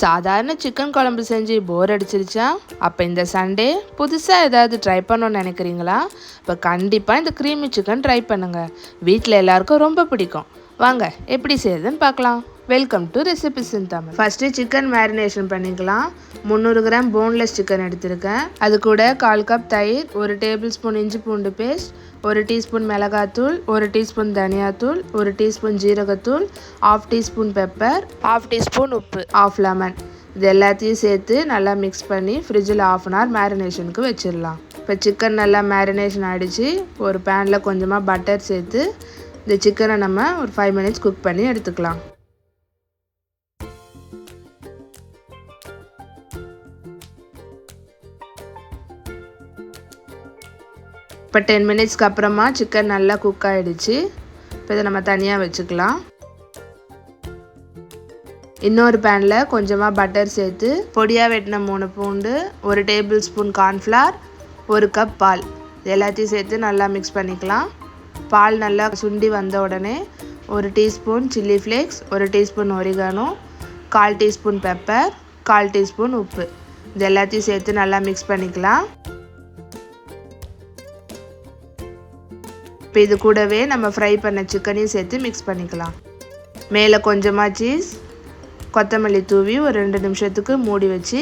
சாதாரண சிக்கன் குழம்பு செஞ்சு போர் அடிச்சிருச்சா? அப்போ இந்த சண்டே புதுசாக ஏதாவது ட்ரை பண்ணணும்னு நினைக்கிறீங்களா? இப்போ கண்டிப்பாக இந்த க்ரீமி சிக்கன் ட்ரை பண்ணுங்கள். வீட்டில் எல்லாருக்கும் ரொம்ப பிடிக்கும். வாங்க எப்படி செய்யுதுன்னு பார்க்கலாம். Welcome to recipes in Tamil. First chicken marination பண்ணிக்கலாம். 300 கிராம் போன்லெஸ் சிக்கன் எடுத்திருக்கேன். அது கூட 1/4 கப் தயிர், 1 டேபிள் ஸ்பூன் இஞ்சி பூண்டு பேஸ்ட், 1 டீஸ்பூன் மிளகாத்தூள், 1 டீஸ்பூன் தனியாத்தூள், 1 டீஸ்பூன் ஜீரகத்தூள், 1/2 டீஸ்பூன் பெப்பர், 1/2 டீஸ்பூன் உப்பு, 1/2 லெமன். இது எல்லாத்தையும் சேர்த்து நல்லா மிக்ஸ் பண்ணி ஃப்ரிட்ஜில் 1/2 hour மேரினேஷனுக்கு வச்சிடலாம். இப்போ சிக்கன் நல்லா மேரினேஷன் ஆகிடுச்சு. ஒரு பேனில் கொஞ்சமாக பட்டர் சேர்த்து இந்த சிக்கனை நம்ம ஒரு 5 minutes குக் பண்ணி எடுத்துக்கலாம். இப்போ 10 minutesக்கு அப்புறமா சிக்கன் நல்லா குக் ஆகிடுச்சு. இப்போ இதை நம்ம தனியாக வச்சுக்கலாம். இன்னொரு பேனில் கொஞ்சமாக பட்டர் சேர்த்து பொடியாக வெட்டின 3 பூண்டு, 1 டேபிள் ஸ்பூன் கார்ன்ஃப்ளவர், 1 கப் பால் எல்லாத்தையும் சேர்த்து நல்லா மிக்ஸ் பண்ணிக்கலாம். பால் நல்லா சுண்டி வந்த உடனே 1 teaspoon chilli flakes, 1 teaspoon oregano, 1/4 teaspoon pepper, 1/4 teaspoon உப்பு இது எல்லாத்தையும் சேர்த்து நல்லா மிக்ஸ் பண்ணிக்கலாம். இப்போ இது கூடவே நம்ம ஃப்ரை பண்ண சிக்கனையும் சேர்த்து மிக்ஸ் பண்ணிக்கலாம். மேலே கொஞ்சமாக சீஸ், கொத்தமல்லி தூவி ஒரு 2 நிமிஷத்துக்கு மூடி வச்சு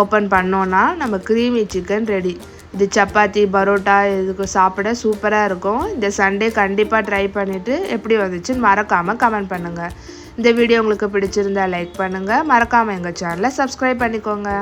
ஓப்பன் பண்ணோன்னா நம்ம க்ரீமி சிக்கன் ரெடி. இது சப்பாத்தி, பரோட்டா இதுக்கு சாப்பிட சூப்பராக இருக்கும். இந்த சண்டே கண்டிப்பாக ட்ரை பண்ணிவிட்டு எப்படி வந்துச்சுன்னு மறக்காமல் கமெண்ட் பண்ணுங்கள். இந்த வீடியோ உங்களுக்கு பிடிச்சிருந்தா லைக் பண்ணுங்கள். மறக்காமல் எங்கள் சேனலை சப்ஸ்கிரைப் பண்ணிக்கோங்க.